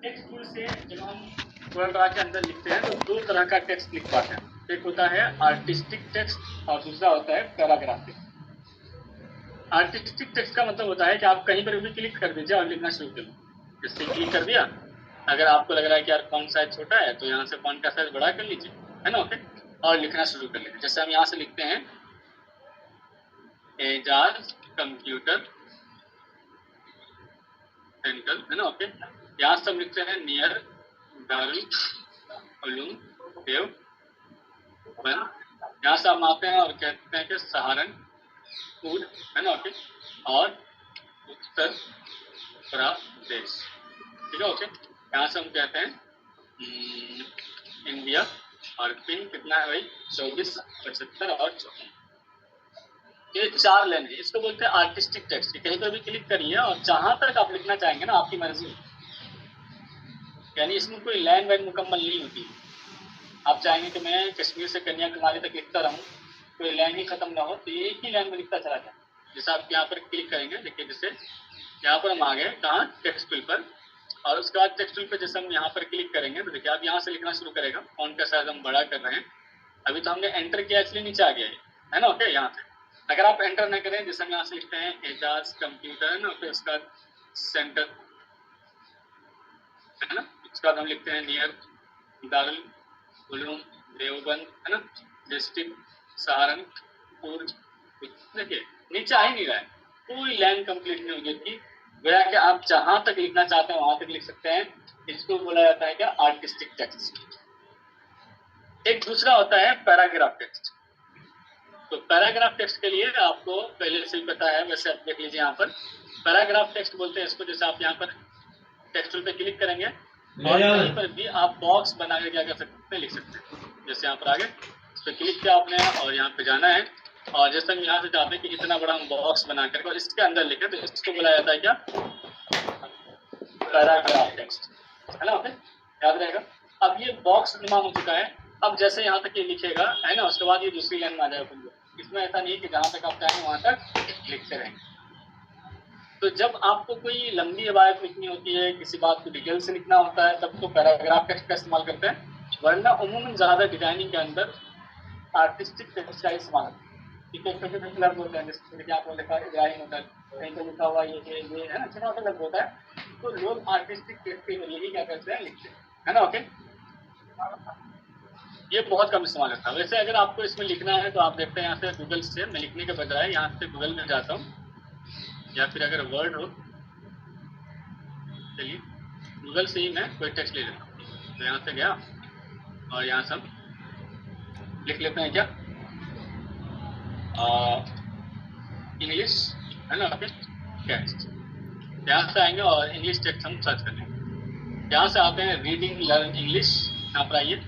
Text tool से जब हम वर्ड के अंदर लिखते हैं तो दो तरह का टेक्स्ट लिख पाते हैं। एक होता है आर्टिस्टिक टेक्स्ट और दूसरा होता है पैराग्राफ टेक्स्ट। आर्टिस्टिक टेक्स्ट का मतलब होता है कि आप कहीं पर भी क्लिक कर दीजिए और लिखना शुरू कर दीजिए। जैसे क्लिक कर दिया, अगर आपको लग रहा है कि यार फॉन्ट साइज छोटा है तो यहाँ से फॉन्ट का साइज बड़ा कर लीजिए, है ना, ओके, और लिखना शुरू कर लीजिए। जैसे हम यहाँ से लिखते हैं एजाज कंप्यूटर सेंटर, है ना, ओके। यहाँ से हम लिखते हैं नियर दारुल उलूम देवबंद। यहाँ से हम आते हैं और कहते हैं कि सहारनपुर, है ना, ओके, और उत्तर प्रदेश, ठीक है, ओके। यहाँ से हम कहते हैं इंडिया और पिन कितना है भाई 24 75 और 54। ये 4 लाइन है, इसको बोलते हैं आर्टिस्टिक टेक्स्ट। कहीं पर भी क्लिक करिए और जहां तक आप लिखना चाहेंगे ना आपकी मर्जी, यानी इसमें कोई लाइन वाइन मुकम्मल नहीं होती। आप चाहेंगे कि मैं कश्मीर से कन्याकुमारी तक लिखता रहूं, कोई लाइन ही खत्म ना हो, तो एक ही लाइन में लिखता चला जाए। जैसे आप यहाँ पर क्लिक करेंगे, देखिए जैसे यहाँ पर हम आ गए कहाँ टेक्स्ट टूल पर, और उसके बाद टेक्स्ट टूल पर जैसे हम यहाँ पर क्लिक करेंगे तो देखिए आप यहाँ से लिखना शुरू करेगा। फॉन्ट का साइज हम बड़ा कर रहे हैं, अभी तो हमने एंटर किया इसलिए नीचे आ गया है ना, ओके। यहाँ से अगर आप एंटर न करें, जैसे हम यहाँ से लिखते हैं एजाज कंप्यूटर, है ना, फिर उसका सेंटर, है ना, उसके बाद हम लिखते हैं नियर दारुल उलूम देवबंद, है ना, डिस्ट्रिक्ट सहारनपुर। देखिए नीचे आ ही नहीं रहा है, कोई लाइन कंप्लीट नहीं होगी थी। गोया कि आप जहां तक लिखना चाहते हैं वहां तक लिख सकते हैं। इसको बोला जाता है क्या आर्टिस्टिक टेक्स्ट। एक दूसरा होता है पैराग्राफ टेक्स्ट। तो पैराग्राफ टेक्स्ट के लिए आपको पहले से ही पता है, वैसे आप देख लीजिए यहाँ पर पैराग्राफ टेक्स्ट बोलते हैं इसको। जैसे आप यहाँ पर टेक्स्ट पे क्लिक करेंगे और कहीं पर भी आप बॉक्स बना के क्या कर सकते हैं, लिख सकते हैं। जैसे यहाँ पर आगे इस पर क्लिक किया आपने और यहाँ पे जाना है, और जैसे हम यहाँ से चाहते हैं कि इतना बड़ा हम बॉक्स बना करके और इसके अंदर लिखे, तो इसको बुलाया जाता है क्या पैराग्राफ टेक्स्ट, है ना, ओके, याद रहेगा। अब ये बॉक्स निर्माण हो चुका है। अब जैसे यहाँ तक ये लिखेगा, है ना, उसके बाद ये दूसरी लाइन में आ जाएगा। इसमें ऐसा नहीं है कि जहाँ तक आप चाहेंगे वहां तक लिखते रहेंगे। तो जब आपको कोई लंबी इबारत लिखनी होती है, किसी बात को डिटेल से लिखना होता है, तब तो पैराग्राफ टेक्स्ट का इस्तेमाल करते हैं, वरना उम्मूमन ज्यादा डिजाइनिंग के अंदर आर्टिस्टिक टेक्स्ट का इस्तेमाल होता है। लफ्ज होते हैं, जैसे कि आपने लिखा इब्राहिम होता है, कहीं पर लिखा हुआ ये है ना, छोटा छोटा लफ्ज होता है, तो लोग आर्टिस्टिक टेक्स्ट के जरिए ही क्या करते हैं, लिखते हैं, है ना, ओके। ये बहुत कम इस्तेमाल होता है। वैसे अगर आपको इसमें लिखना है तो आप देखते हैं यहाँ से गूगल से, मैं लिखने के बजाय यहाँ से गूगल में जाता हूँ, या फिर अगर वर्ड हो, चलिए गूगल से ही मैं कोई टेक्स्ट ले लेता हूँ। तो यहाँ से गया और यहाँ से हम लिख लेते हैं क्या इंग्लिश, है ना, ओके, टेक्स्ट। यहाँ से आएंगे और इंग्लिश टेक्स्ट हम सर्च कर लेंगे। यहाँ से आते हैं रीडिंग लर्न इंग्लिश, यहाँ पर आइए,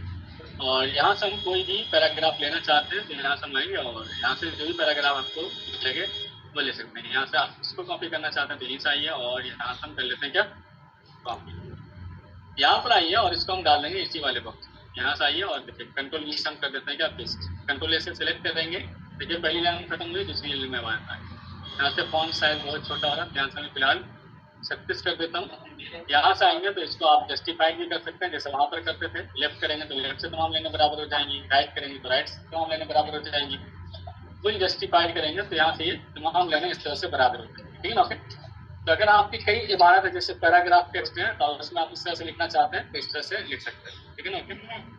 और यहाँ से हम कोई भी पैराग्राफ लेना चाहते हैं तो यहाँ से हम आएंगे और यहाँ से जो भी पैराग्राफ आपको लगे वो ले सकते हैं। यहाँ से आप इसको कॉपी करना चाहते हैं तो यहीं से आइए और यहाँ से हम कर लेते हैं क्या कॉपी। यहाँ पर आइए और इसको हम डाल देंगे इसी वाले बॉक्स। यहाँ से आइए और देखिए कंट्रोल ई से हम कर देते हैं क्या पेस्ट। कंट्रोल ए से सिलेक्ट कर देंगे, देखिए पहली लाइन खत्म हुई, दूसरी लाइन में आया है। यहाँ से फॉन्ट साइज बहुत छोटा हो रहा है, यहाँ से मैं फिलहाल 36 कर देता हूँ। यहाँ से आएंगे तो इसको आप जस्टिफाई भी कर सकते हैं, जैसे वहां पर करते थे। लेफ्ट करेंगे तो लेफ्ट से तमाम लाइनें बराबर हो जाएंगी, राइट करेंगे तो राइट से तमाम लाइनें बराबर हो जाएंगी। फुल जस्टिफाई करेंगे तो यहाँ से ये तमाम लाइनें इस तरह से बराबर हो जाएंगी, ठीक है ना, ओके। तो अगर आपकी कई इबारत है जैसे पैराग्राफ टेक्स्ट है तो उसमें आप इस तरह से लिखना चाहते हैं तो इस तरह से लिख सकते हैं, ठीक है ना, ओके।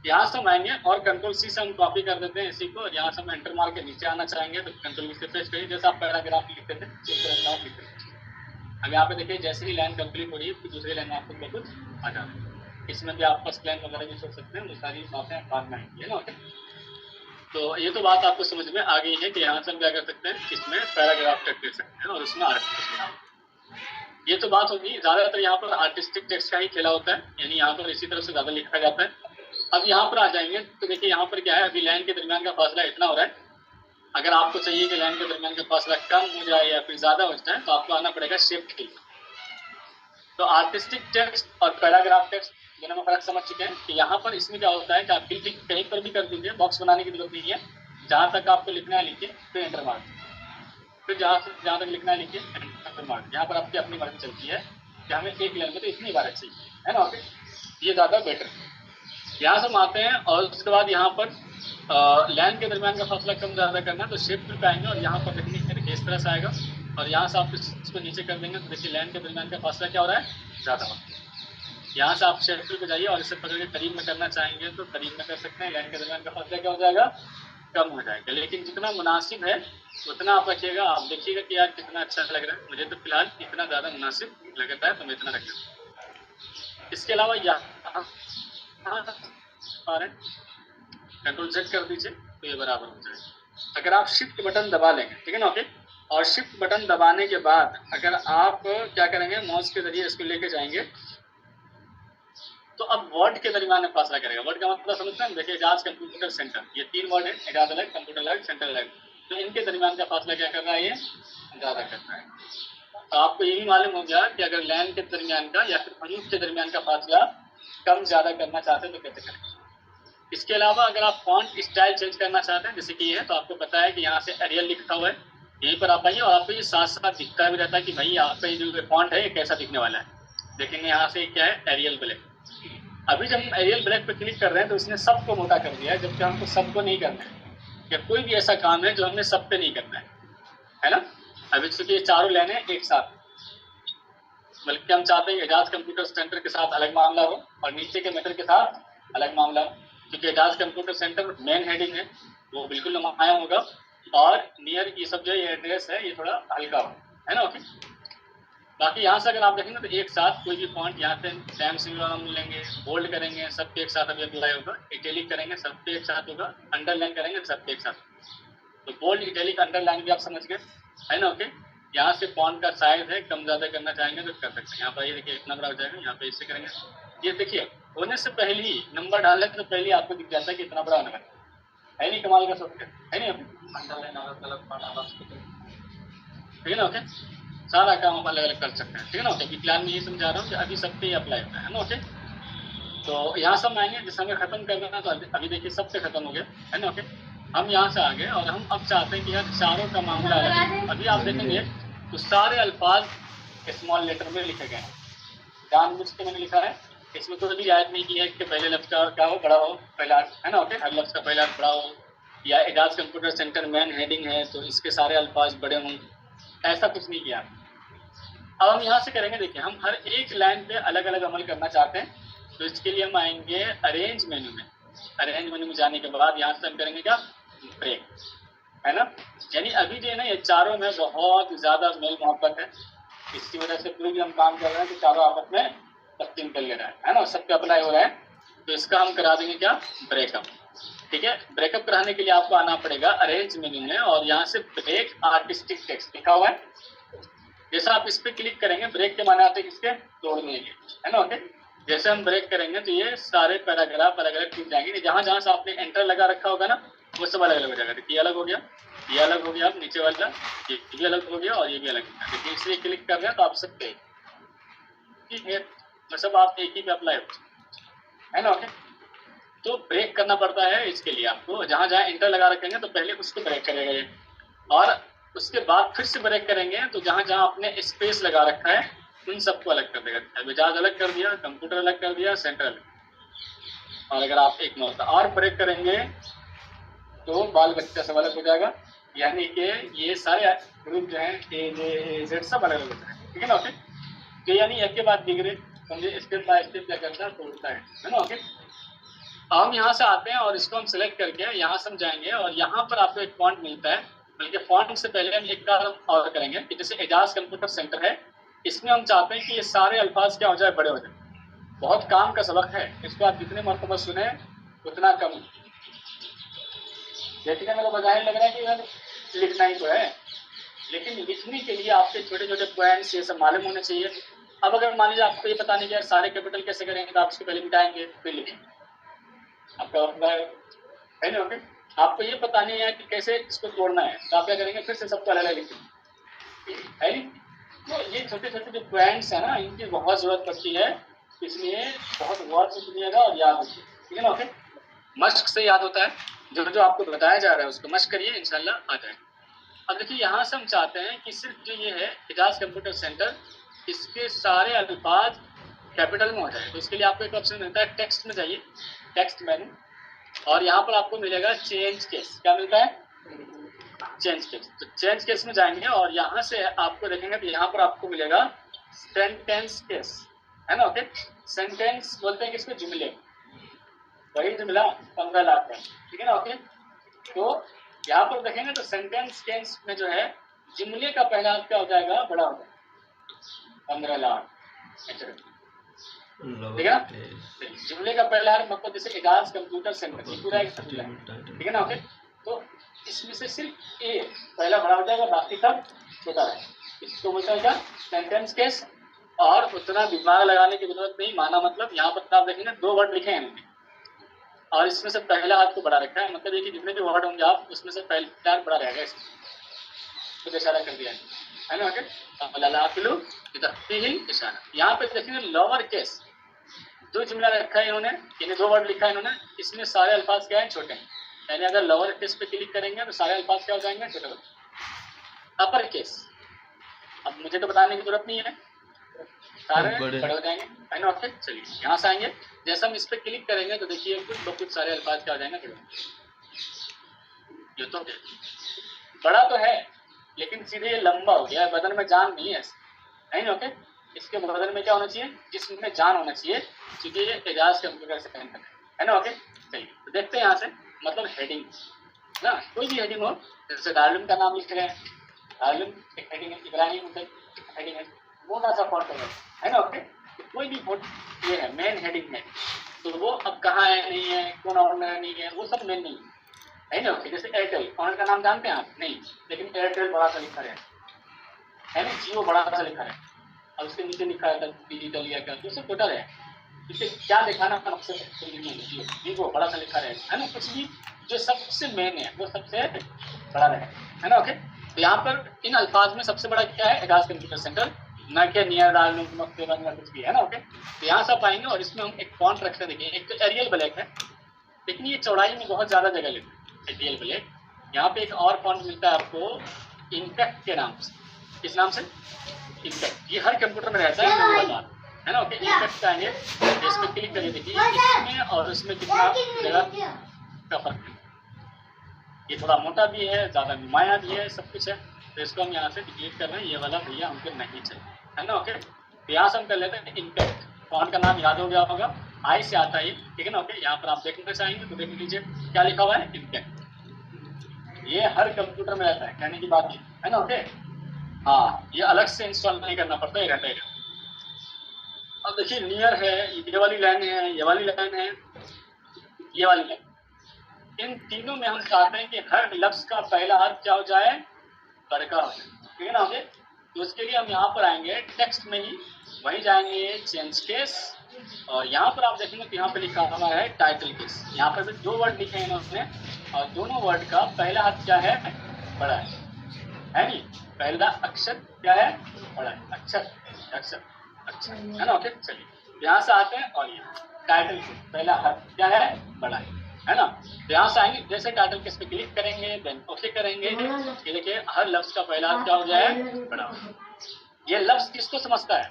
यहाँ से हम आएंगे और कंट्रोल सी से हम कॉपी कर देते हैं इसी को, और यहाँ से हम एंटर मार के नीचे आना चाहेंगे तो कंट्रोल वी से प्रेस करिए, जैसे आप पैराग्राफ लिखते थे उस तरह आप लिखते थे। अब यहाँ पे देखिए जैसे ही लाइन कंप्लीट हो रही है फिर दूसरी लाइन आपको कुछ आ जा रही है। इसमें भी आप फर्स्ट लाइन वगैरह भी छोड़ सकते हैं, वो सारी बातें बाद में आएंगी, है ना, ओके। तो ये तो बात आपको समझ में आ गई है कि यहाँ से हम क्या कर सकते हैं, इसमें पैराग्राफ टेक्स्ट लिख सकते हैं और उसमें आर्टिस्टिक। ये तो बात होगी, ज्यादातर यहाँ पर आर्टिस्टिक टेक्स्ट का ही खेला होता है, यानी यहाँ पर इसी तरह से ज्यादा लिखा जाता है। अब यहाँ पर आ जाएंगे तो देखिए यहाँ पर क्या है, अभी लाइन के दरमियान का फासला इतना हो रहा है। अगर आपको चाहिए कि लाइन के दरमियान का फासला कम हो जाए या फिर ज्यादा हो जाए तो आपको आना पड़ेगा शिफ्ट की। तो आर्टिस्टिक टेक्स्ट और पैराग्राफ टेक्स्ट दोनों में फर्क समझ चुके हैं कि यहाँ पर इसमें क्या होता है कि आप क्लिक कहीं पर भी कर दीजिए, बॉक्स बनाने की जरूरत नहीं है, जहां तक आपको लिखना है लिखिए, फिर एंटर मार दीजिए। फिर जहाँ तक लिखना है लिखिए, एंटर मार्क। यहाँ पर आपकी अपनी मर्जी चलती है कि हमें एक लाइन में तो इतनी बार चाहिए, है ना। ओके, ये ज़्यादा बेटर। यहाँ से हम आते हैं और उसके बाद यहाँ पर लाइन के दरमियान का फासला कम ज़्यादा करना है, तो शिफ्ट पे आएंगे और यहाँ पर देखिए इस तरह से आएगा, और यहाँ से आप इसको नीचे कर देंगे तो देखिए लाइन के दरमियान का फासला क्या हो रहा है, ज़्यादा हो रहा है। यहाँ से आप शिफ्ट पे जाइए और इसे पकड़ के करीब में करना चाहेंगे तो करीब में कर सकते हैं, लाइन के दरमियान का फासला क्या हो जाएगा, कम हो जाएगा। लेकिन जितना मुनासिब है उतना आप रखिएगा। आप देखिएगा कि यार कितना अच्छा लग रहा है, मुझे तो फिलहाल इतना ज़्यादा मुनासिब लगता है तो मैं इतना रख दूँ। इसके अलावा यहाँ कंट्रोल सेट कर दीजिए तो ये बराबर हो जाएगा। अगर आप शिफ्ट बटन दबा लेंगे, ठीक है ना, ओके, और शिफ्ट बटन दबाने के बाद अगर आप क्या करेंगे, माउस के जरिए इसको लेके जाएंगे तो अब वर्ड के दरमियान में फासला करेगा। वर्ड का मतलब समझते हैं, देखिए एजाज कंप्यूटर सेंटर, ये 3 वर्ड है, एजाज अलग, कंप्यूटर अलग, सेंटर अलग, तो इनके दरमियान का फासला क्या कर रहा है, ये ज़्यादा कर रहा है। तो आपको ये भी मालूम हो गया कि अगर लाइन के दरमियान का या फिर हरूफ के दरमियान का फासला कम ज़्यादा करना चाहते हैं तो कैसे करें। इसके अलावा अगर आप फॉन्ट स्टाइल चेंज करना चाहते हैं, जैसे कि ये है, तो आपको पता है कि यहाँ से एरियल लिखा हुआ है, यहीं पर आप आइए और आपको ये साथ साथ दिखता भी रहता है कि भाई आपका ये जो फॉन्ट है ये कैसा दिखने वाला है। देखेंगे यहाँ से क्या है, एरियल ब्लैक। अभी जब हम एरियल ब्लैक पर क्लिक कर रहे हैं तो उसने सबको मोटा कर दिया है, जबकि हमको सबको नहीं करना है, या कोई भी ऐसा काम है जो हमने सब पे नहीं करना है ना। अभी चूंकि ये चारों लाइनें एक साथ, बल्कि हम चाहते हैं एजाज कंप्यूटर सेंटर के साथ अलग मामला हो और नीचे के मेटर के साथ अलग मामला हो, क्योंकि Ejaz computer centre main heading है वो बिल्कुल नुमाया होगा, और नियर ये सब जो ये एड्रेस है ये थोड़ा हल्का हो, है ना। ओके, बाकी यहाँ से अगर आप देखेंगे तो एक साथ कोई भी फॉन्ट यहाँ से टाइम सिंगल हम लेंगे, बोल्ड करेंगे सबके एक साथ अभी अप्लाई होगा, इटैलिक करेंगे सबके एक साथ होगा, अंडरलाइन करेंगे सबके एक साथ। तो बोल्ड, इटैलिक, अंडरलाइन भी आप समझ गए, है ना। ओके, यहाँ से फॉन्ट का साइज है कम ज़्यादा करना चाहेंगे तो कर सकते हैं। यहाँ पर ये देखिए इतना बड़ा हो जाएगा, यहाँ पे इससे करेंगे, ये देखिए होने से पहले ही नंबर डालने से पहले ही आपको दिख जाता है कि इतना बड़ा होने वाला है नहीं, कमाल का सॉफ्टवेयर है नहीं। ठीक है ना। ओके, सारा काम हम अलग अलग कर सकते हैं, ठीक है ना। ओके, प्लान में ये समझा रहा हूँ कि अभी सब पे अप्लाई होता है ना। ओके, तो यहाँ सब आएंगे, जिस हमें खत्म करना है तो अभी देखिए सब पे खत्म हो गया, है ना। ओके, हम यहाँ से आ गए और हम अब चाहते हैं कि यार चारों का मामला अलग है। अभी आप देखेंगे तो सारे अल्फाज स्मॉल लेटर में लिखे गए हैं, जानबूझ के मैंने लिखा है, इसमें कोई भी रियायत नहीं की है कि पहले लफ्ज़ का क्या हो, बड़ा हो पहला, है ना। ओके, हर लफ्ज़ का पहला बड़ा हो, या Ejaz computer centre main heading है तो इसके सारे अल्फाज बड़े हों, ऐसा कुछ नहीं किया। अब हम यहाँ से करेंगे, देखिए हम हर एक लाइन पे अलग अलग अमल करना चाहते हैं, तो इसके लिए हम आएंगे अरेंज मेन्यू में। अरेंज मेन्यू में जाने के बाद यहाँ से हम करेंगे क्या, ब्रेक, है ना। यानी अभी जो है ना ये चारों में बहुत ज़्यादा मेल मोहब्बत है, इसकी वजह से कोई भी हम काम कर रहे हैं तो चारों आपस में तकसीम कर ले रहा है ना, सब पे अप्लाई हो रहा है, तो इसका हम करा देंगे क्या, ब्रेकअप। ठीक है, ब्रेकअप कराने के लिए आपको आना पड़ेगा अरेंज मेन्यू में और यहाँ से ब्रेक आर्टिस्टिक टेक्स्ट लिखा हुआ है, जैसा आप इस पर क्लिक करेंगे, ब्रेक के माने आते हैं किसके, तोड़ने के, है ना। ओके, जैसे हम ब्रेक करेंगे तो ये सारे पैराग्राफ अलग अलग टूट जाएंगे, जहाँ जहाँ से आपने एंटर लगा रखा होगा ना वो सब अलग अलग हो जाएगा। देखिए ये अलग हो गया, ये अलग हो गया, अब नीचे वाला ये भी अलग हो गया और ये भी अलग हो गया। देखिए इसलिए क्लिक कर रहे हैं तो आप सकते मतलब आप एक ही पे अप्लाई हो, है ना। ओके, तो ब्रेक करना पड़ता है इसके लिए आपको, जहाँ जहाँ एंटर लगा रखेंगे तो पहले उसको ब्रेक करेगा ये, और उसके बाद फिर से ब्रेक करेंगे तो जहाँ जहाँ आपने स्पेस लगा रखा है उन सबको अलग कर देगा। मिजाज अलग कर दिया, कंप्यूटर अलग कर दिया, सेंटर अलग, और अगर आप एक मौका और ब्रेक करेंगे तो बाल बच्चा सब अलग हो जाएगा, यानी कि ये सारे ग्रुप जो हैं A सब अलग अलग होता है, ठीक है ना। ओके, तो यानी एक के बाद दिगरे समझे, स्टेप बाय स्टेप क्या करता है, तोड़ता है ना। ओके, हम यहाँ से आते हैं और इसको हम सिलेक्ट करके यहाँ से हम जाएंगे और यहाँ पर आपको एक फॉन्ट मिलता है, बल्कि फॉन्ट से पहले हम एक काम और करेंगे कि जैसे एजाज कंप्यूटर सेंटर है, इसमें हम चाहते हैं कि ये सारे अल्फाज क्या हो जाए, बड़े हो जाए। बहुत काम का सबक है, इसको आप जितने मरतबा सुने उतना कम। देखने में तो बजाय लग रहा है कि लिखना ही तो है, लेकिन लिखने के लिए आपके छोटे छोटे पॉइंट्स ये सब मालूम होने चाहिए। अब अगर मान लीजिए आपको ये पता नहीं कि सारे कैपिटल कैसे करेंगे, तो आप इसको पहले मिटाएंगे फिर लिखेंगे, आपका है ना। ओके, आपको ये पता नहीं है कि कैसे इसको तोड़ना है, तो आप क्या करेंगे, फिर से सबको अलग अलग लिखेंगे, है नहीं। तो ये छोटे छोटे जो पॉइंट्स है ना, इनकी बहुत जरूरत पड़ती है, इसलिए बहुत गौर से सुनिएगा और याद रखिए, ठीक है ना। ओके, मश्क से याद होता है, जो जो आपको बताया जा रहा है उसको मश्क करिए, इंशाल्लाह आ जाएगा। अब देखिए यहाँ से हम चाहते हैं कि सिर्फ जो ये है एजाज कंप्यूटर सेंटर, इसके सारे अल्फाज कैपिटल में हो जाए। तो इसके लिए आपको एक ऑप्शन मिलता है, टेक्स्ट में जाइए, टेक्स्ट मेनू, और यहाँ पर आपको मिलेगा चेंज केस। क्या मिलता है? Change case. तो चेंज केस में जाएंगे और यहाँ से आपको देखेंगे तो यहाँ पर आपको मिलेगा सेंटेंस केस, है ना। ओके, सेंटेंस बोलते हैं किसको? जुमले। वही जुमला 15 लाख का, ठीक है ना। ओके, तो यहाँ पर देखेंगे तो सेंटेंस केस में जो है जुमले का पहला क्या हो जाएगा? बड़ा हो जाएगा 15 लाख, ठीक है ना। जुमले का पहला हर मतलब जैसे एजाज कंप्यूटर सेंटर, पूरा एक जुमला, ठीक है ना। ओके, तो इसमें से सिर्फ ए पहला बड़ा हो जाएगा, बाकी सब छोटा है। इसको बोलते हैं क्या? Sentence case. और उतना दिमाग लगाने की जरूरत नहीं, माना मतलब यहाँ पर आप देखेंगे 2 वर्ड लिखे हैं और इसमें से पहला हाथ को बड़ा रखा है, मतलब ये कि जितने भी वर्ड होंगे आप उसमें से पहला हाथ बड़ा रहेगा, इसमें तो इशारा कर दिया है ना। ओके, इशारा। यहाँ पे देखेंगे लोअर केस, 2 जुमला रखा है इन्होंने, यानी 2 वर्ड लिखा है इन्होंने, इसमें सारे अल्फाज क्या है? छोटे हैं। यानी अगर लोअर केस पे क्लिक करेंगे तो सारे अल्फाज क्या हो जाएंगे? छोटे। अपर केस, अब मुझे तो बताने की जरूरत नहीं है, सारे बड़े हो जाएंगे, है ना। ओके, चलिए यहाँ से आएंगे, जैसे हम इस पे क्लिक करेंगे तो देखिए कुछ सारे अल्फाज क्या हो जाएंगे? ये तो बड़ा तो है लेकिन सीधे ये लंबा हो गया है, बदन में जान नहीं है, नहीं। ओके, इसके बदन में क्या होना चाहिए? जिसमें जान होना चाहिए, क्योंकि ये एजाज कंप्यूटर सेंटर है ना। ओके, चलिए तो देखते हैं यहाँ से, मतलब हेडिंग ना, कोई भी हेडिंग हो, जैसे डार्लिन का नाम लिख रहे हैं, डार्लिन एक हेडिंग है, इब्राहिम एक हेडिंग है, मोटा सा फॉन्ट है ना। ओके, तो कोई भी फॉन्ट ये है, मेन हेडिंग है, तो वो अब कहाँ है, नहीं है, कौन ऑनर नहीं है, वो सब मेन नहीं है ना। ओके, जैसे एयरटेल, ऑनर का नाम जानते हैं आप? नहीं, लेकिन एयरटेल बड़ा सा लिखा है ना, जियो बड़ा सा लिखा है, और उसके नीचे लिखा है डिजिटल या क्या, तो सब टोटल है, इसे क्या दिखाना मकसद? वीवो बड़ा सा लिखा है ना। कुछ भी जो सबसे मेन है वो सबसे बड़ा रहे, है ना। ओके, तो यहाँ पर इन अल्फाज में सबसे बड़ा क्या है? एजाज कंप्यूटर सेंटर, न कि नियर डाल कुछ भी, है ना। ओके, तो यहाँ से आप आएंगे और इसमें हम एक फॉन्ट रखते हैं। देखिए, एक तो एरियल ब्लैक है, लेकिन ये चौड़ाई में बहुत ज़्यादा जगह लेता है, एरियल ब्लैक। यहाँ पे एक और फॉन्ट मिलता है आपको इम्पैक्ट के नाम से। किस नाम से? इम्पैक्ट। ये हर कंप्यूटर में रहता है ना। ओके, इम्पैक्ट आएंगे, इस पर क्लिक करिए, देखिए इसमें और इसमें कितना जगह का फर्क है। ये थोड़ा मोटा भी है, ज़्यादा नुमाया भी है, सब कुछ है, तो इसको हम यहाँ से डिलीट कर रहे हैं, ये वाला भैया हमको नहीं चाहिए, है ना। ओके, तो यहाँ से हम कर लेते हैं इम्पैक्ट। फॉन्ट का नाम याद हो गया होगा, आई से आता है, ठीक है ना। ओके, यहाँ पर आप देखना चाहेंगे तो देख लीजिए क्या लिखा हुआ है? इम्पैक्ट। ये हर कंप्यूटर में रहता है, कहने की बात है ना। ओके, हाँ, ये अलग से इंस्टॉल नहीं करना पड़ता, ये रहता है। अब देखिए नियर है, ये वाली लाइन है, ये वाली लाइन है, ये वाली लाइन, इन तीनों में हम चाहते हैं कि हर लफ्ज का पहला हर्फ क्या हो जाए? बड़का हो जाए, ठीक है ना। ओके, तो उसके लिए हम यहाँ पर आएंगे टेक्स्ट में ही, वहीं जाएंगे चेंज केस, और यहाँ पर आप देखेंगे तो यहाँ पे लिखा हुआ है टाइटल केस। यहाँ पर भी 2 वर्ड लिखे हैं इन्होंने, और दोनों वर्ड का पहला हर्फ क्या है? बड़ा है नहीं, पहला अक्षर क्या है? बड़ा है, अक्षर अक्षर अच्छा, है ना। ओके, चलिए यहाँ से आते हैं, और ये टाइटल केस पहला हर्फ क्या है? बड़ा है ना। तो यहाँ से आएंगे, जैसे टाइटल केस पे क्लिक करेंगे, देन ओके करेंगे, ये देखिए हर लफ्ज का पहला हर्फ क्या हो जाए? बड़ा। ये लफ्ज किसको समझता है?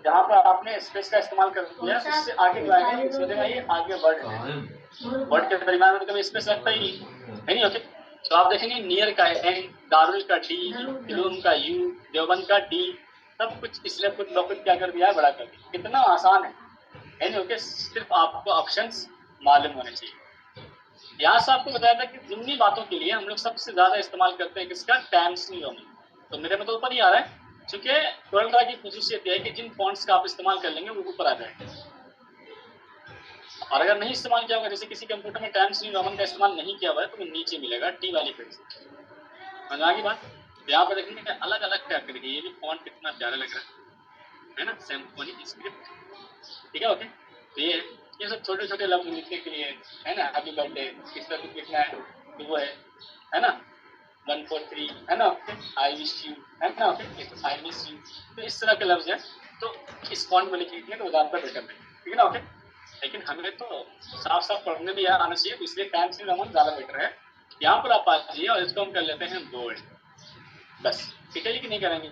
जहाँ पर आपने स्पेस का इस्तेमाल कर दिया, उससे आगे जो आएंगे इसमें देगा, ये आगे वर्ड है, वर्ड के दरमियान में तो कभी स्पेस लगता ही नहीं। ओके, तो आप देखेंगे नियर का एन, दारुल का डी, इलूम का यू, देवबंद का डी, सब कुछ इसने कुछ लोग क्या कर दिया है? बड़ा कर दिया। कितना आसान है नहीं। ओके, सिर्फ आपको ऑप्शंस मालूम होने चाहिए। यहाँ से आपको बताया था कि जितनी बातों के लिए हम लोग सबसे ज्यादा इस्तेमाल करते हैं किसका? Times new Roman. तो मेरे में तो ऊपर ही आ रहा है, क्योंकि टोल्ड्रा की खसूसियत है कि जिन फॉन्ट्स का आप इस्तेमाल कर लेंगे वो ऊपर आ जाएगा, और अगर नहीं इस्तेमाल किया होगा, जैसे किसी कंप्यूटर में टाइम्स न्यू रोमन का इस्तेमाल नहीं किया हुआ है, तो वो नीचे मिलेगा टी वाली पेज। समझ की बात? यहाँ पर देखेंगे अलग अलग क्या करेंगे, ये भी फॉन्ट कितना प्यारा लग रहा है ना, सिम्फनी स्क्रिप्ट, ठीक है। ओके, तो ये सब छोटे छोटे लफ्ज लिखने के लिए है ना, हैप्पी बर्थडे इस तरह कुछ लिखना है तो वो है ना, 143 है ना। ओके, आई विश यू है ना। ओके, आई मिस यू, तो इस तरह के लफ्ज है, तो इस फॉन्ट में लिखेंगे तो ज़्यादा बेटर है, ठीक है ना। ओके, लेकिन हमें तो साफ साफ पढ़ने भी आना चाहिए, तो इसलिए टाइम्स न्यू रोमन ज़्यादा बेटर है। यहाँ पर आप आ जाइए और इसको हम कर लेते हैं बोल्ड, बस इटैलिक नहीं करेंगे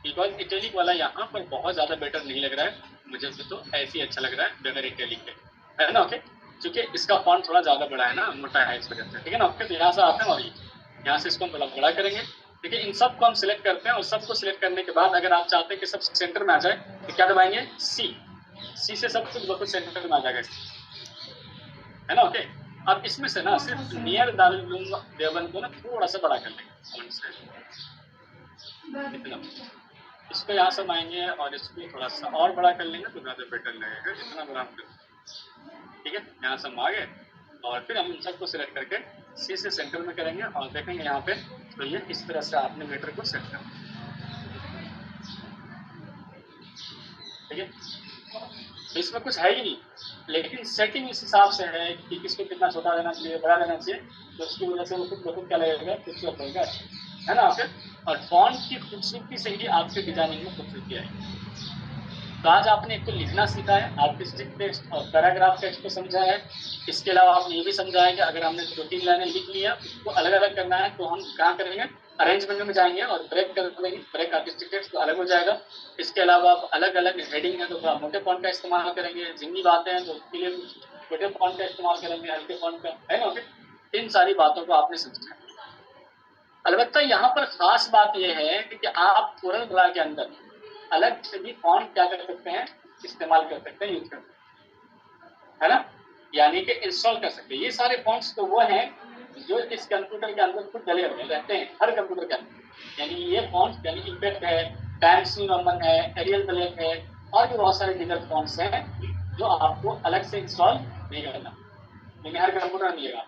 बिकॉज इटैलिक वाला यहाँ पर बहुत ज़्यादा बेटर नहीं लग रहा है, मुझे तो ऐसे ही अच्छा लग रहा है बगैर इटैलिक के, है ना। ओके, क्योंकि इसका फॉन्ट थोड़ा ज़्यादा बड़ा है ना, मोटा है इस वजह से, ठीक है ना। ओके, तो यहाँ से आते हैं और यहाँ से इसको हम थोड़ा बड़ा करेंगे। देखिए इन सबको हम सिलेक्ट करते हैं और सबको सिलेक्ट करने के बाद अगर आप चाहते हैं कि सब सेंटर में आ जाए तो क्या दबाएंगे, सी से सब कुछ बिल्कुल सेंटर में आ जाएगा, है ना। ओके, अब इसमें से ना सिर्फ नियर दारुल देवबंद को ना थोड़ा सा बड़ा कर लेंगे, इतना इसको यहाँ से आएंगे और इसको थोड़ा सा और बड़ा कर लेंगे तो ज़्यादा बेटर लगेगा, इतना बड़ा हम, ठीक है। यहाँ से हम आ गए और फिर हम इन सबको सिलेक्ट करके सी से सेंटर में करेंगे और देखेंगे यहाँ पे, तो ये इस तरह से आपने मीटर को सेट कर, ठीक है। तो इसमें कुछ है ही नहीं, लेकिन सेटिंग इस हिसाब से है कि किसको कितना छोटा रहना चाहिए, बड़ा रहना चाहिए, तो उसकी वजह से वो खुद क्या लगेगा, खूबसूरत लगेगा, है ना। आपके और फॉन्ट की खूबसूरती से ही आपके डिजाइनिंग में खूबसूरती आएगी। तो आज आपने एक तो लिखना सीखा है, आर्टिस्टिक टेक्स्ट और पैराग्राफ टेक्स्ट को समझा है। इसके अलावा आपने ये भी समझा है कि अगर हमने 2-3 लाइनें लिख लिया उसको अलग अलग करना है तो हम कहाँ करेंगे, अरेंजमेंट में जाएंगे और ब्रेक कर देंगे, ब्रेक आर्टिस्टिक टेक्स्ट तो अलग हो जाएगा। इसके अलावा आप अलग अलग हेडिंग है तो थोड़ा मोटे फॉन्ट का इस्तेमाल करेंगे, जिंगी बातें हैं तो उसके लिए छोटे फॉन्ट का इस्तेमाल करेंगे, हल्के फॉन्ट का, है ना। इन सारी बातों को आपने समझा। अलबत्ता यहाँ पर खास बात यह है कि आप कोरल ड्रा के अंदर अलग से भी फॉन्ट क्या कर सकते हैं, इस्तेमाल कर सकते हैं, यूज कर सकते हैं, है ना, यानी कि इंस्टॉल कर सकते हैं। ये सारे फॉन्ट्स तो वो हैं जो इस कंप्यूटर के अंदर खुद डले हुए रहते हैं, हर कंप्यूटर के अंदर। यानी ये फॉन्ट्स यानी इम्पैक्ट है, टाइम्स न्यू रोमन है, एरियल ब्लैक है और भी बहुत सारे डिजिटल फॉन्ट्स हैं जो आपको अलग से इंस्टॉल नहीं करना, लेकिन हर कंप्यूटर मिलेगा।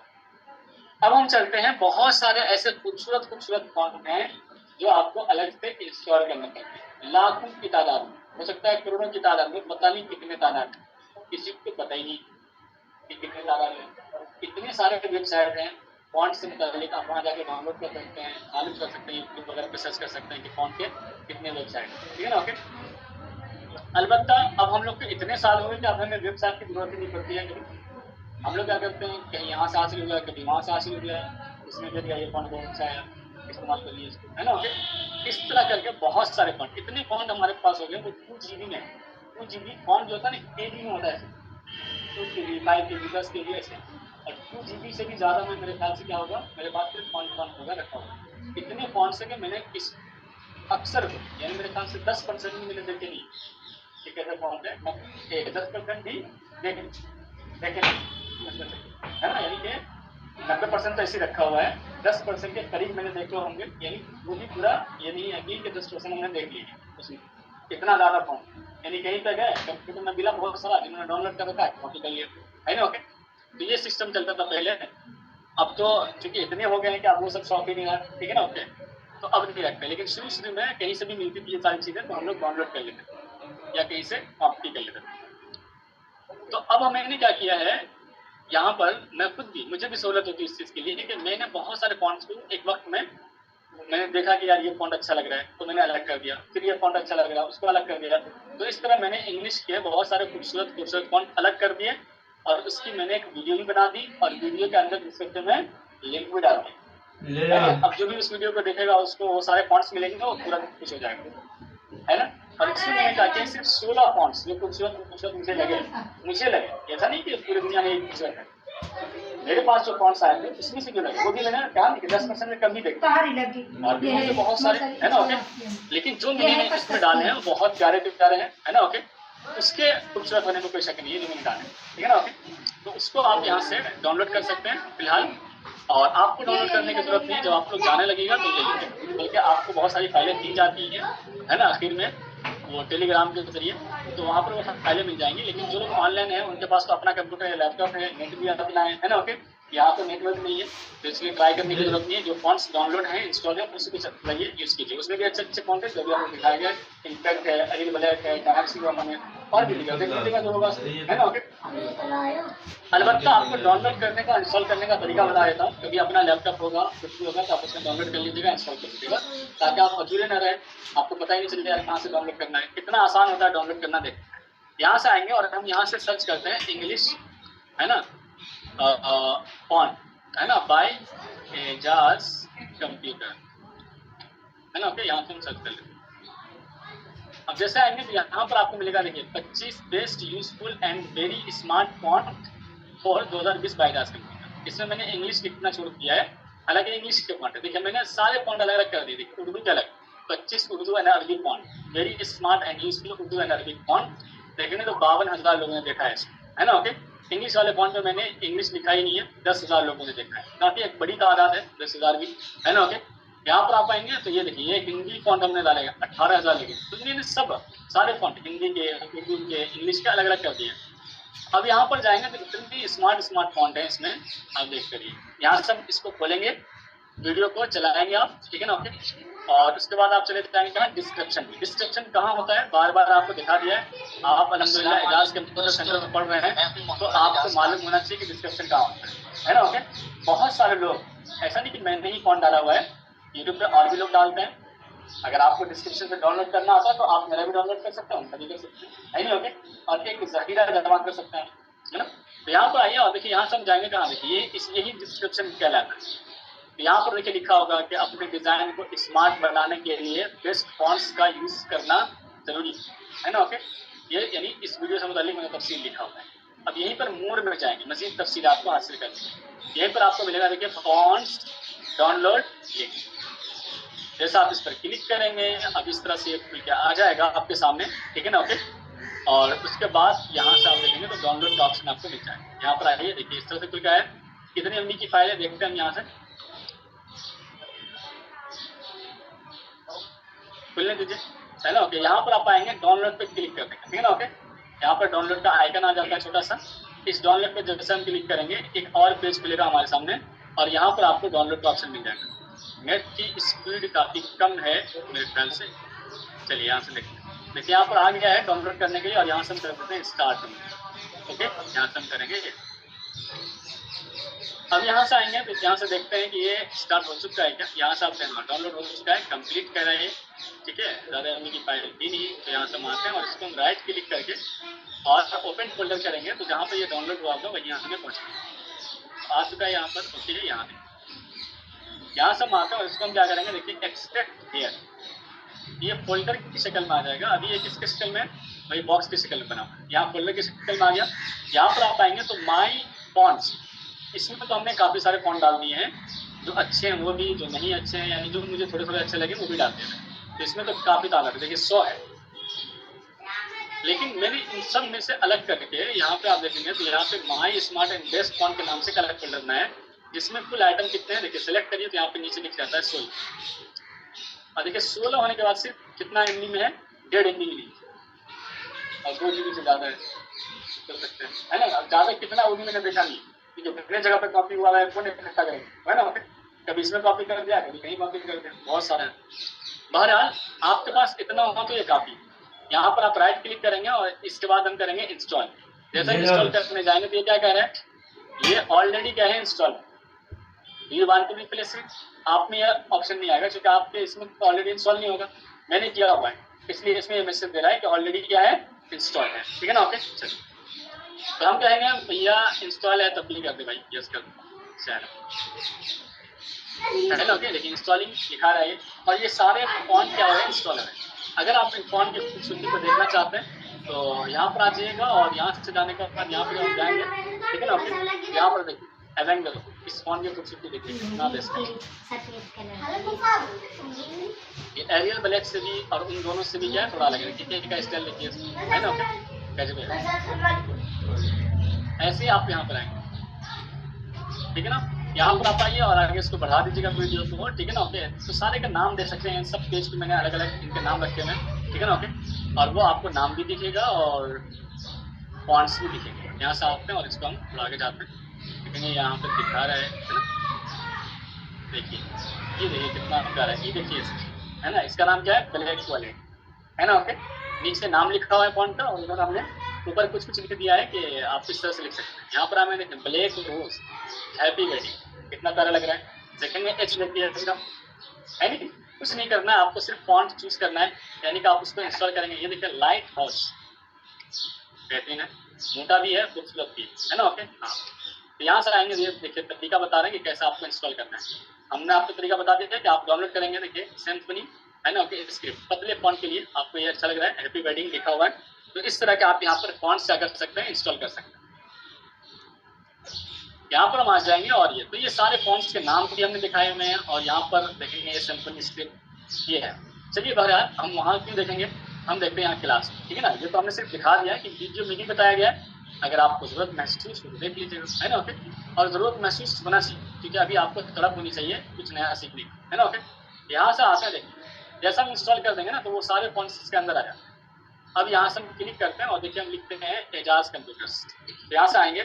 अब हम चलते हैं, बहुत सारे ऐसे खूबसूरत खूबसूरत फॉन्ट हैं जो आपको अलग से इंस्टॉल करना पड़ेगा, लाखों की तादाद में, हो सकता है करोड़ों की तादाद में, पता नहीं कितने तादाद में, किसी को पता ही नहीं कि कितने तादाद में। इतने सारे वेबसाइट हैं फॉन्ट से मुताबिक, आप वहाँ जाके डाउनलोड कर सकते हैं, मालूम कर सकते हैं, यूट्यूब वगैरह पर सर्च कर सकते हैं कि फॉन्ट के कितने वेबसाइट हैं, ठीक है ना। ओके, अलबत्ता अब हम लोग के इतने साल हो गए कि अब हमें वेबसाइट की जरूरत ही नहीं पड़ती है। हम लोग क्या करते हैं, कहीं यहाँ से हासिल हो गया, कभी वहाँ से हासिल हो गया, इसमें दे दिया ये फॉन्ट बहुत अच्छा है, इस्तेमाल कर लिए इसको, है ना। ओके, इस तरह करके बहुत सारे फॉन्ट, इतने फॉन्ट हमारे पास हो गए वो 2 GB में, 2 GB फॉन्ट जो होता है ना KB में होता है, 2 KB 5 KB 10 KB ऐसे, और 2 GB से भी ज़्यादा में मेरे ख्याल से क्या होगा, मेरे पास फिर फॉन्ट होगा रखा होगा। इतने फॉन्ट से कि मैंने इस अक्सर को यानी मेरे ख्याल से 10% भी मैंने देखे नहीं कि कैसे फॉन्ट है, मैं 10% भी देखे नहीं, है ना। यानी कि 90% तो ऐसे रखा हुआ है, 10% के करीब मैंने देखे होंगे, यानी वो भी पूरा ये नहीं है कि 10% हमने देख लिया उसमें, इतना ज़्यादा फॉर्म, यानी कहीं पे गए कंप्यूटर में मिला बहुत सारा, जिन्होंने डाउनलोड कर रखा है कॉपी कर लिया, है ना। ओके, तो ये सिस्टम चलता था पहले, अब तो चूंकि इतने हो गए हैं कि अब वो सब शौक ही नहीं रहा, ठीक है ना। ओके, तो अब नहीं रखते, लेकिन शुरू में कहीं से भी मिलती थी ये सारी चीज़ें तो हम लोग डाउनलोड कर लेते या कहीं से कॉपी कर लेते। तो अब मैंने क्या किया है, यहाँ पर मैं खुद भी, मुझे भी सहूलत होती है इस चीज़ के लिए कि मैंने बहुत सारे फॉन्ट्स को एक वक्त में मैंने देखा कि यार ये फॉन्ट अच्छा लग रहा है तो मैंने अलग कर दिया, फिर ये फॉन्ट अच्छा लग रहा है उसको अलग कर दिया। तो इस तरह मैंने इंग्लिश के बहुत सारे खूबसूरत खूबसूरत फॉन्ट अलग कर दिए और उसकी मैंने एक वीडियो भी बना दी और वीडियो के अंदर डिस्क्रिप्शन में लिंक भी डाल दी। अब जो भी उस वीडियो को देखेगा उसको वो सारे फॉन्ट्स मिलेंगे, वो तुरंत खुश हो जाएगा, है ना। और इसमें मैंने कहा कि सिर्फ 16 फॉन्ट्स जो खूबसूरत खूबसूरत मुझे लगे, ऐसा नहीं कि पूरी दुनिया में एक खूबसूरत है, मेरे पास जो फॉन्ट्स आए थे उसमें से जो लगे वो भी मैंने कहा कि 10% में कम ही देखा और भी मुझे बहुत सारे, है ना। ओके, लेकिन जो मैंने इसमें डाले हैं वो बहुत प्यारे प्यारे हैं, है ना। ओके, उसके खूबसूरत होने में कोई शक नहीं है जो मैंने डाले, ठीक है ना। ओके, तो उसको आप यहाँ से डाउनलोड कर सकते हैं फिलहाल, और आपको डाउनलोड करने की जरूरत नहीं है, जब आप लोग जाने लगेगा तो ले लीजिए, बल्कि आपको बहुत सारी फाइलें दी जाती हैं, है ना, आखिर में वो टेलीग्राम के जरिए, तो वहाँ पर वो फाइलें मिल जाएंगी। लेकिन जो लोग ऑनलाइन है उनके पास तो अपना कंप्यूटर है, लैपटॉप है, नेट भी अपना है ना। ओके, यहाँ तो नेटवर्क नहीं है तो इसलिए ट्राई करने की जरूरत नहीं है, जो फॉन्ट्स डाउनलोड है इंस्टॉल है उसी को चाहिए यूज कीजिए, उसमें भी अच्छे अच्छे फॉन्ट है जो भी आपको दिखाया गया, इम्पैक्ट है, एरियल ब्लैक है, टाइम्स न्यू रोमन है और भी देख लीजिएगा जो होगा, है ना। ओके, अलबत्ता आपको डाउनलोड करने का, इंस्टॉल करने का तरीका बता देता हूँ, क्योंकि अपना लैपटॉप होगा कुछ भी होगा तो आप उसमें डाउनलोड कर लीजिएगा, इंस्टॉल कर लीजिएगा, ताकि आप अधूरे न रहे, आपको पता ही नहीं चल जाए कहाँ से डाउनलोड करना है, कितना आसान होता है डाउनलोड करना। देखते हैं, यहाँ से आएंगे और हम यहाँ से सर्च करते हैं इंग्लिश, है ना, फॉन्ट, है ना, बाय एजाज कंप्यूटर, है ना। ओके, यहाँ से हम सर्च कर लेंगे। अब जैसे आएंगे तो यहाँ पर आपको मिलेगा, देखिए 25 best useful and very smart font for 2020 by Das computer. इसमें मैंने इंग्लिश लिखना छोड़ दिया है, हालांकि इंग्लिश के फॉन्ट है। देखिए मैंने सारे फॉन्ट अलग अलग कर दिए। देखिए उर्दू के अलग 25 उर्दू एंड अरबी font, very smart and useful Urdu and अरबी फॉन्ट। देखेंगे तो 52,000 लोगों ने देखा है इसको, है ना। ओके, इंग्लिश वाले फॉन्ट में मैंने इंग्लिश लिखा ही नहीं है, 10,000 लोगों ने देखा है, काफी एक बड़ी तादाद है 10,000 भी, है ना। ओके, यहाँ पर आप आएंगे तो ये देखिए, ये हिंदी फॉन्ट हमने डालेगा 18,000 लिखे, तो मैंने सब सारे फॉन्ट हिंदी के, उर्दू के, इंग्लिश के अलग अलग कर दिए। अब यहाँ पर जाएंगे तो कितनी स्मार्ट फॉन्ट है इसमें, आप देख करिए। यहाँ से हम इसको खोलेंगे, वीडियो को चलाएंगे आप, ठीक है ना। ओके, और उसके बाद आप चले जाएंगे कहाँ, डिस्क्रिप्शन। डिस्क्रिप्शन कहाँ होता है, बार बार आपको दिखा दिया है। आप अल्हम्दुलिल्लाह एजाज कंप्यूटर सेंटर में पढ़ रहे हैं तो आपको मालूम होना चाहिए कि डिस्क्रिप्शन कहाँ होता है ना। ओके, बहुत सारे लोग, ऐसा नहीं कि मैंने ही फॉन्ट डाला हुआ है, यूट्यूब पे और भी लोग डालते हैं। अगर आपको डिस्क्रिप्शन से डाउनलोड करना आता है तो आप मेरा भी डाउनलोड कर सकते हैं, उनका भी कर सकते हैं, है। ओके, और एक जखीरा जमा कर सकते हैं, है ना। तो यहाँ पर आइए और देखिए, यहाँ से हम जाएंगे कहाँ, देखिए यही डिस्क्रिप्शन कहलाता है। तो यहाँ पर देखिए लिखा होगा कि अपने डिजाइन को स्मार्ट बनाने के लिए बेस्ट फॉन्ट्स का यूज करना जरूरी है ना। ओके, ये यानी इस वीडियो से मुतालिक मैंने तफसील लिखा हुआ है। अब यहीं पर मोर में जाएंगे, मजीद तफसील आपको हासिल करनी। यहीं पर आपको मिलेगा, देखिए फॉन्ट्स डाउनलोड लिंक। जैसा आप इस पर क्लिक करेंगे, अब इस तरह से खुल के आ जाएगा आपके सामने, ठीक है ना। ओके, और उसके बाद यहाँ से आप देखेंगे तो डाउनलोड का ऑप्शन आपको मिल जाएगा। यहाँ पर आइए, देखिए इस तरह से खुल के आया। कितनी एमबी की फाइल है देखते हैं हम यहाँ से, खुलने दीजिए, है ना। ओके, यहाँ पर आप आएंगे, डाउनलोड पे क्लिक कर देंगे, ठीक है ना। ओके, यहाँ पर डाउनलोड का आइकन आ जाता है छोटा सा। इस डाउनलोड पे जैसे हम क्लिक करेंगे एक और पेज खुलेगा हमारे सामने, और यहाँ पर आपको डाउनलोड का ऑप्शन मिल जाएगा। नेट की स्पीड काफी कम है मेरे ख्याल से, चलिए यहाँ से देखिए यहाँ पर आ गया है डाउनलोड करने के लिए, और यहाँ से हम कर देते हैं स्टार्ट। ओके, यहाँ से हम करेंगे। अब यहाँ से आएंगे तो यहाँ से देखते हैं कि ये स्टार्ट हो चुका है क्या। यहाँ से आप डाउनलोड हो चुका है, कंप्लीट कर रहे हैं, ठीक है। ज़्यादा एमबी की फाइल भी नहीं, तो यहाँ से हम आते हैं और इसको हम राइट क्लिक करके और ओपन फोल्डर करेंगे, तो जहाँ पर ये डाउनलोड हुआ होगा वही यहाँ हमें पहुँचना आ चुका है यहाँ पर। ओके, यहाँ से हम आते हैं और इसको हम क्या करेंगे, देखिए एक्सट्रैक्ट हियर, ये फोल्डर की शक्ल में आ जाएगा। अभी ये किसके शक्ल में, वही बॉक्स की शक्ल में बना हुआ है, यहाँ फोल्डर की शक्ल में आ गया। यहाँ पर आप आएंगे तो माई फॉन्ट्स, इसमें तो हमने काफ़ी सारे फॉन्ट डाल दिए हैं, जो अच्छे हैं वो भी, जो नहीं अच्छे हैं यानी जो मुझे थोड़े थोड़े अच्छे लगे वो भी डाल दिए हैं। तो इसमें तो काफ़ी तादाद है, देखिए 100 है। लेकिन मैंने इन सब में से अलग करके यहाँ पे आप देखेंगे तो यहाँ पे माई स्मार्ट एंड बेस्ट फॉन्ट के नाम से अलग फोल्डर बनाया है, जिसमें कुल आइटम कितने हैं देखिए सेलेक्ट करिए तो यहाँ पे नीचे लिख जाता है 16। और देखिए 16 होने के बाद से कितना एमबी में है, 1.5 MB में, और 2 GB से ज़्यादा है कर सकते हैं, है ना। ज़्यादा कितना वो भी मैंने देखा नहीं, कितने जगह पे कॉपी हुआ है कौन इकट्ठा करेंगे, है ना। कभी इसमें कॉपी कर दिया, कभी कहीं कॉपी कर दिया, बहुत सारा है। बहरहाल आपके पास इतना होगा तो ये काफ़ी। यहाँ पर आप राइट क्लिक करेंगे और इसके बाद हम करेंगे इंस्टॉल। जैसे इंस्टॉल करने जाएंगे तो ये क्या कह रहा है, ये ऑलरेडी क्या है इंस्टॉल, ये वांट टू रिप्लेस इट, आप में यह ऑप्शन नहीं आएगा क्योंकि आपके इसमें ऑलरेडी इंस्टॉल नहीं होगा, मैंने किया हुआ है, इसलिए इसमें ये मैसेज दे रहा है कि ऑलरेडी क्या है, इंस्टॉल है, ठीक है ना। ओके, चलिए तो हम कहेंगे भैया इंस्टॉल है तब क्लिक कर दे भाई, यस कर है ना। ओके, देखिए इंस्टॉलिंग दिखा रहा है और ये सारे फॉन्ट क्या है, इंस्टॉलर है। अगर आप इन फॉन्ट की खूबसूरती को देखना चाहते हैं तो यहाँ पर आ जाइएगा, और यहाँ से जाने के बाद यहाँ पर हम जाएंगे, ठीक है ना। ओके, यहाँ पर देखिए एवेंजर, इस फॉन्ट की खूबसूरती देखिए कितना बेस्ट है। ये एरियल ब्लैक से भी और उन दोनों से भी क्या है थोड़ा अलग है, कितने का स्टाइल देखिए, है ना। ओके, कैसे ऐसे ही आप यहाँ पर आएंगे, ठीक है ना। यहाँ पर आप आइए और आगे इसको बढ़ा दीजिएगा वीडियो को, ठीक है ना। ओके, तो सारे का नाम दे सकते हैं, सब पेज पे मैंने अलग अलग इनके नाम रखे हैं, ठीक है ना। ओके, और वो आपको नाम भी दिखेगा और फॉन्ट्स भी दिखेंगे। यहाँ से आते हैं और इसको हम थोड़ा आगे जाते हैं, लेकिन ये यहाँ पर दिखा रहा है ना, देखिए ये देखिए कितना प्यारा है, ये देखिए है ना। इसका नाम क्या है, ब्लैक वॉलेट, है ना। ओके, नीचे नाम लिखा हुआ है फॉन्ट का, और इधर हमने ऊपर कुछ कुछ लिख दिया है कि आप इस तरह से लिख सकते हैं। यहाँ पर हमें देखें ब्लैक रोज हैप्पी वेडिंग, कितना प्यारा लग रहा है, देखेंगे एच लिख दिया इसका, है नहीं। कुछ नहीं करना है आपको, सिर्फ फॉन्ट चूज करना है, यानी कि आप उसको इंस्टॉल करेंगे। ये देखिए लाइट हाउस, बेहतरीन है, मोटा भी है, खूबसूरत भी है ना। ओके, हाँ, तो यहाँ से आएंगे, ये देखिए तरीका बता रहे हैं कि कैसे आपको इंस्टॉल करना है। हमने आपको तरीका बता दिया कि आप डाउनलोड करेंगे, देखिए सिम्फनी है ना। ओके, स्क्रिप्ट पतले फॉन्ट के लिए आपको ये अच्छा लग रहा है, हैप्पी वेडिंग लिखा हुआ है, तो इस तरह के आप यहाँ पर फॉन्ट्स क्या कर सकते हैं, इंस्टॉल कर सकते हैं। यहाँ पर हम आ जाएंगे और ये सारे फॉन्ट्स के नाम भी हमने दिखाए हुए हैं, और यहाँ पर देखेंगे ये सिंपल स्क्रिप्ट ये है। चलिए बहरहाल हम वहाँ क्यों देखेंगे, हम देखते हैं यहाँ क्लास, ठीक है ना। ये तो हमने सिर्फ दिखा दिया है कि वीडियो में ही बताया गया है, अगर आपको जरूरत महसूस हो तो देख लीजिएगा, है ना। ओके, और जरूरत महसूस होना चाहिए, क्योंकि अभी आपको तड़प होनी चाहिए कुछ नया सीखने की, है ना। ओके, यहाँ से आते हैं, देखिए जैसा हम इंस्टॉल कर देंगे ना तो वो सारे फॉन्ट्स इसके अंदर आ जाते हैं। अब यहाँ से हम क्लिक करते हैं और देखिए हम लिखते हैं एजाज कंप्यूटर्स, यहाँ से आएंगे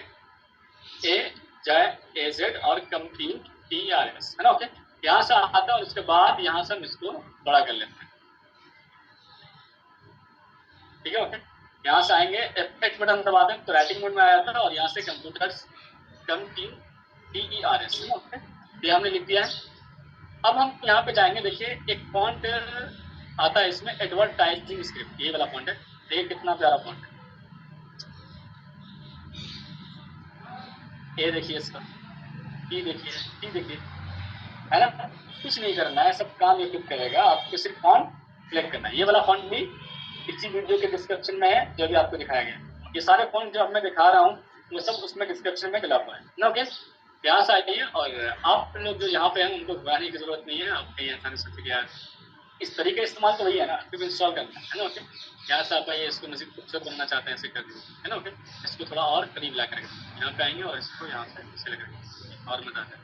AZ और कंप्यूट TRS, है ना। ओके, यहाँ से आता है और उसके बाद यहाँ से हम इसको बड़ा कर लेते हैं, ठीक है। ओके, यहाँ से आएंगे F8 बटन दबा दें तो राइटिंग मोड में आ जाता है, और यहाँ से कंप्यूटर्स TERS, है ना। ओके, ये हमने लिख दिया है। अब हम यहाँ पे जाएंगे, देखिए एक फॉन्ट आता है इसमें, एडवर्टाइजिंग स्क्रिप्ट, ये वाला फॉन्ट है, देखिए कितना प्यारा फॉन्ट है, ये देखिए इसका, ये देखिए, है ना। कुछ नहीं करना है, सब काम यूट्यूब करेगा, आपको सिर्फ फॉन्ट सिलेक्ट करना है। ये वाला फॉन्ट भी इसी वीडियो के डिस्क्रिप्शन में है, जो भी आपको दिखाया गया। ये सारे फॉन्ट जो मैं दिखा रहा हूँ वो सब उसमें डिस्क्रिप्शन में डला हुआ है ना। ओके, यहाँ से आइए, और आप लोग जो यहाँ पे हैं उनको घबराने की जरूरत नहीं है, आप कहीं ऐसा नहीं सोचिए यार इस तरीके इस्तेमाल तो वही है ना, फिर इंस्टॉल करना है ना। ओके, यहाँ से आप आइए, इसको मजीद खूबसूरत बनना चाहते हैं ऐसे कर दीजिए, है ना। ओके, इसको थोड़ा और करीब ला करके यहाँ पे आएंगे और इसको यहाँ से ऐसे लगाएंगे और मजा आता है,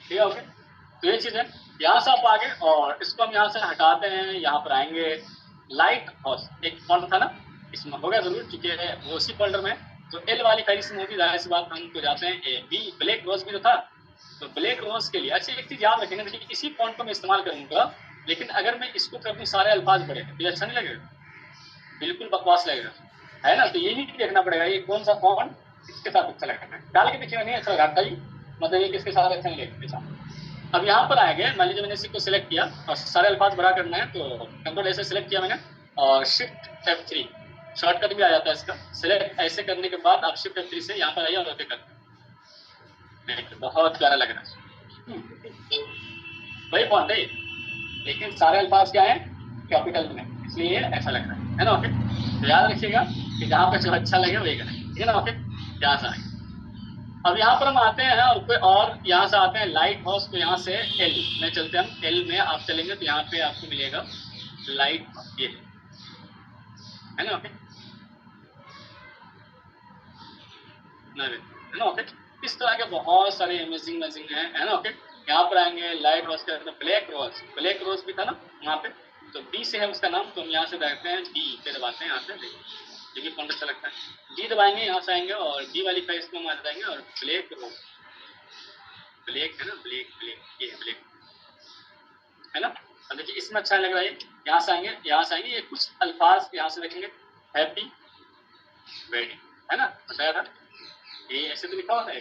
ठीक है। ओके, तो ये चीज़ है। यहाँ से आप आगे और इसको हम यहाँ से हटाते हैं, यहाँ पर आएंगे लाइट हाउस, एक फॉन्ट था ना इसमें होगा जरूर, क्योंकि वो उसी फोल्डर में, तो एल वाली फाइल इसमें होगी, जाहिर सी बात हम तो जाते हैं बी, ब्लैक रोज भी तो था, तो ब्लैक रोज के लिए अच्छा एक चीज याद रखेंगे, देखिए इसी फॉन्ट को मैं इस्तेमाल करूंगा, लेकिन अगर मैं इसको कर दूं सारे अल्फाज बड़े तो ये अच्छा नहीं लगेगा, बिल्कुल बकवास लगेगा, है ना। तो ये भी देखना पड़ेगा ये कौन सा फॉन्ट इसके साथ अच्छा लगेगा, डाल के देखिएगा नहीं अच्छा लगा ही, मतलब ये किसके साथ अच्छा नहीं लगेगा। अब यहाँ पर आएंगे, मान लीजिए मैंने इसी को सिलेक्ट किया और सारे अल्फाज बड़ा करना है, तो कंट्रोल ऐसे सिलेक्ट किया मैंने और शिफ्ट F3, शॉर्टकट भी आ जाता है इसका। सिलेक्ट ऐसे करने के बाद आप शिफ्ट F3 से यहाँ पर आइए और ओके कर दें, बहुत प्यारा लग रहा है, वही फॉन्ट है, लेकिन सारे अल्फाज क्या है कैपिटल में, इसलिए ऐसा लग रहा है ना। ओके, तो याद रखिएगा कि जहाँ पे जो अच्छा लगे वही करें, ठीक है ना। ओके, यहाँ से आएंगे, अब यहाँ पर हम आते हैं और कोई और यहाँ से आते हैं लाइट हाउस, तो यहाँ से एल में चलते हैं, हम एल में आप चलेंगे तो यहाँ पे आपको मिलेगा लाइट, ये है ना। ओके, है ना। ओके, इस तरह के बहुत सारे अमेजिंग है ना। ओके, यहाँ पर आएंगे लाइट हाउस के अंदर ब्लैक रोज भी था ना यहाँ पे, तो बी से है उसका नाम, तो हम यहाँ से देखते हैं बी पे दबाते हैं, यहाँ से देखिए ये फॉन्ट अच्छा लगता है, डी दबाएंगे, यहाँ से आएंगे और डी वाली फेस को हम आ जाएंगे और ब्लैक रोज, ब्लैक है ना, ब्लैक ये ब्लैक है ना। अब देखिए इसमें अच्छा लग रहा है, यहाँ से आएंगे ये कुछ अल्फाज यहाँ से देखेंगे, हैप्पी वेडिंग, है ना, बताया था ये ऐसे तो लिखा होता है,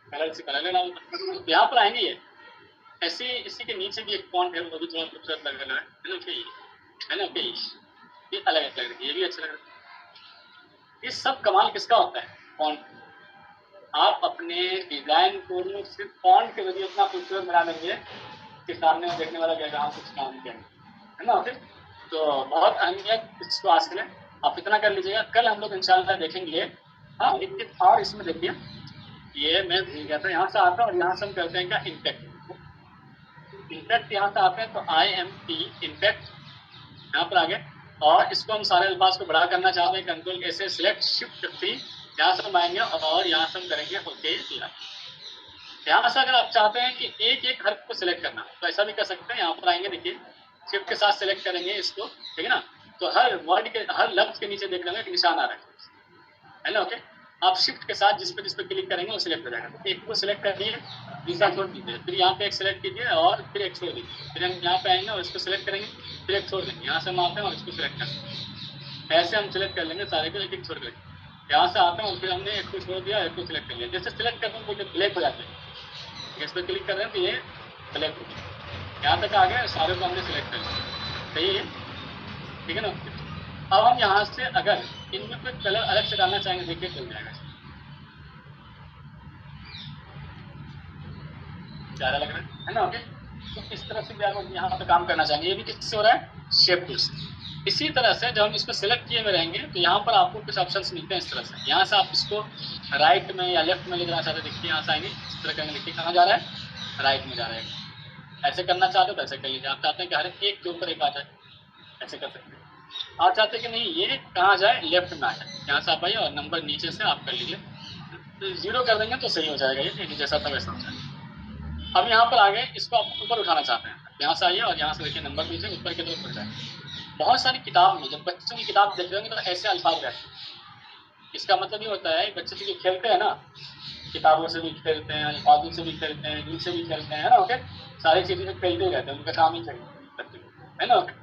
कलर से कलर लेना होता है। यहाँ पर आएंगे ये ऐसे, इसी के नीचे भी एक फॉन्ट है, वो भी थोड़ा खूबसूरत लग रहा है ना। ये अलग लग रहा है, ये भी अच्छा लग रहा है। ये सब कमाल किसका होता है, फॉन्ट। आप अपने डिजाइन को सिर्फ फॉन्ट के जरिए इतना खूबसूरत बना देंगे कि सामने में देखने वाला कहेगा कुछ काम किया है ना। फिर तो बहुत अहमियत इसको हासिल है, आप इतना कर लीजिएगा। कल हम लोग इंशाल्लाह देखेंगे। हाँ, एक और इसमें देखिए, ये मैं भूल गया था, यहाँ से आता है और यहाँ से हम करते हैं क्या इम्पैक्ट, यहाँ से आते हैं तो IMP इम्पैक्ट, यहाँ पर आ गए और इसको हम सारे अल्फाज को बड़ा करना चाहते हैं, कंट्रोल कैसे सिलेक्ट शिफ्ट F3, यहाँ से हम आएंगे और यहाँ से हम करेंगे ओके। यहाँ से अगर आप चाहते हैं कि एक एक हर्फ को सिलेक्ट करना तो ऐसा भी कर सकते हैं, यहाँ पर आएंगे, देखिए शिफ्ट के साथ सिलेक्ट करेंगे इसको, ठीक है ना। तो हर वर्ड के हर लफ्ज के नीचे देख लेंगे एक निशान आ रहा है ना। ओके, आप शिफ्ट के साथ जिस पे क्लिक करेंगे वो सिलेक्ट हो जाएगा, एक को सिलेक्ट कर दिए, दूसरा छोड़ दीजिए, फिर यहाँ पे एक सिलेक्ट कीजिए और फिर एक छोड़ दीजिए, फिर हम यहाँ पे आएंगे और इसको सिलेक्ट करेंगे, फिर एक छोड़ देंगे, यहाँ से हम आते हैं और इसको सिलेक्ट करेंगे, ऐसे हम सिलेक्ट कर लेंगे सारे को, एक एक छोड़ कर, यहाँ से आते हैं और फिर हमने एक को छोड़ दिया, एक को सिलेक्ट कर लिया, जैसे सिलेक्ट करते हैं तो ब्लैक हो जाते हैं, इस पर क्लिक कर रहे हैं तो ये ब्लैक हो गया, यहाँ तक आ गए, सारे को हमने सिलेक्ट कर लिया, सही है, ठीक है ना। अब हम यहाँ से अगर इनमें कोई कलर अलग से डालना चाहेंगे, देखिए चल जाएगा, प्यारा लग रहा है ना। ओके, तो इस तरह से भी आप यहाँ पे काम करना चाहेंगे। ये भी किससे हो रहा है, शेप टूल से। इसी तरह से जब हम इसको सिलेक्ट किए हुए रहेंगे तो यहाँ पर आपको कुछ ऑप्शंस मिलते हैं इस तरह से। यहाँ से आप इसको राइट में या लेफ्ट में ले जाना चाहते हैं, देखिए यहाँ से आएंगे इस तरह करके, देखिए कहाँ जा रहा है, राइट में जा रहा है। ऐसे करना चाहते हो तो ऐसे कर लीजिए। आप चाहते हैं कि हर एक के ऊपर एक आ जाए, ऐसे कर सकते हैं। आप चाहते हैं कि नहीं ये कहाँ जाए, लेफ्ट में आ जाए, यहाँ से आप आइए और नंबर नीचे से आप कर लीजिए, तो 0 कर देंगे तो सही हो जाएगा। ये जैसा था वैसा हो जाएगा। अब यहाँ पर आ गए, इसको आप ऊपर उठाना चाहते हैं, यहाँ से आइए और यहाँ से देखिए नंबर नीचे ऊपर की तरफ उठ जाए। बहुत सारी किताब में जब बच्चों की किताब देख रहे होंगे तो ऐसे अल्फाज रहते हैं। इसका मतलब ये होता है बच्चे से जो खेलते हैं ना, किताबों से भी खेलते हैं, अल्फाजों से भी खेलते हैं, दिल से भी खेलते हैं ना। ओके, सारी चीज़ें से खेलते ही रहते हैं, उनका काम ही चाहिए बच्चे को, है ना। ओके,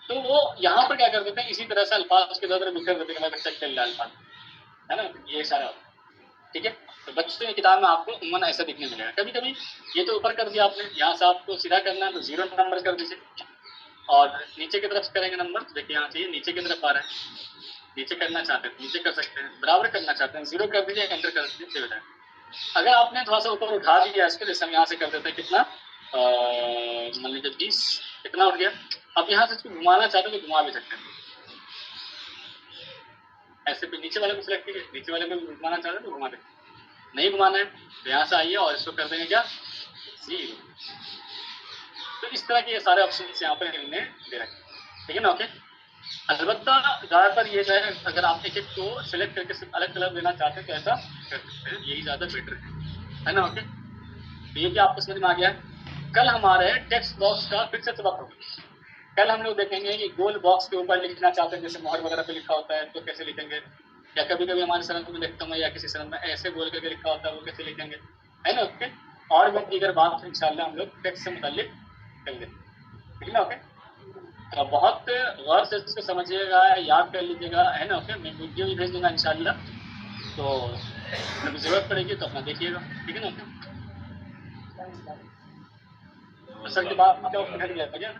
तो वो यहाँ पर क्या कर देते हैं, इसी तरह से अल्फाज के दर बिखर देते हैं कि बच्चा खेल रहा है अल्फाज, है ना। ये सारा ठीक है। तो बच्चों की किताब में आपको उम्मन ऐसा दिखने मिलेगा। कभी कभी ये तो ऊपर कर दिया आपने, यहाँ से आपको सीधा करना है तो 0 नंबर कर दीजिए, और नीचे की तरफ करेंगे नंबर, देखिए यहाँ से नीचे की तरफ आ रहा है, नीचे करना चाहते हैं नीचे कर सकते हैं, बराबर करना चाहते हैं 0 कर दीजिए, एंटर कर दीजिए, हो जाए। अगर आपने थोड़ा सा ऊपर उठा दिया इसको, जैसे हम यहाँ से कर देते हैं, कितना मान लीजिए 20, कितना उठ गया। अब यहाँ से इसको घुमाना चाहते हैं तो घुमा भी सकते हैं, ऐसे भी नीचे वाले को सिलेक्ट कीजिए, नीचे वाले को घुमाना चाहते हैं तो घुमा दें, नहीं घुमाना है तो यहाँ से आइए और इसको कर देंगे क्या, 0। तो इस तरह के ये सारे ऑप्शन यहाँ पर इन्होंने दे रखे, ठीक है ना। ओके, अलबत्ता ज़्यादातर ये जो है, अगर आप एक एक को सिलेक्ट करके सिर्फ अलग अलग लेना चाहते हैं तो ऐसा कर सकते हैं, यही ज़्यादा बेटर है ना। ओके, तो ये क्या आपको समझ में आ गया। कल हमारे टेक्स्ट बॉक्स का फिर से सबक होगा। कल हम लोग देखेंगे कि गोल बॉक्स के ऊपर लिखना चाहते हैं, जैसे मोहर वगैरह पे लिखा होता है तो कैसे लिखेंगे, या कभी कभी हमारे सनद में देखता हूँ या किसी सनद में ऐसे गोल करके लिखा होता है, वो कैसे लिखेंगे, है ना। ओके, और भी दीगर बात इंशाल्लाह हम लोग टेक्स्ट से मुताल्लिक करेंगे, ठीक है ना। ओके, तो बहुत गौर से इसको समझिएगा, याद कर लीजिएगा, है ना। ओके, मैं वीडियो भी भेज दूंगा इंशाल्लाह, तो कभी ज़रूरत पड़ेगी तो अपना देखिएगा, ठीक है ना। ओके, सर के बाद क्या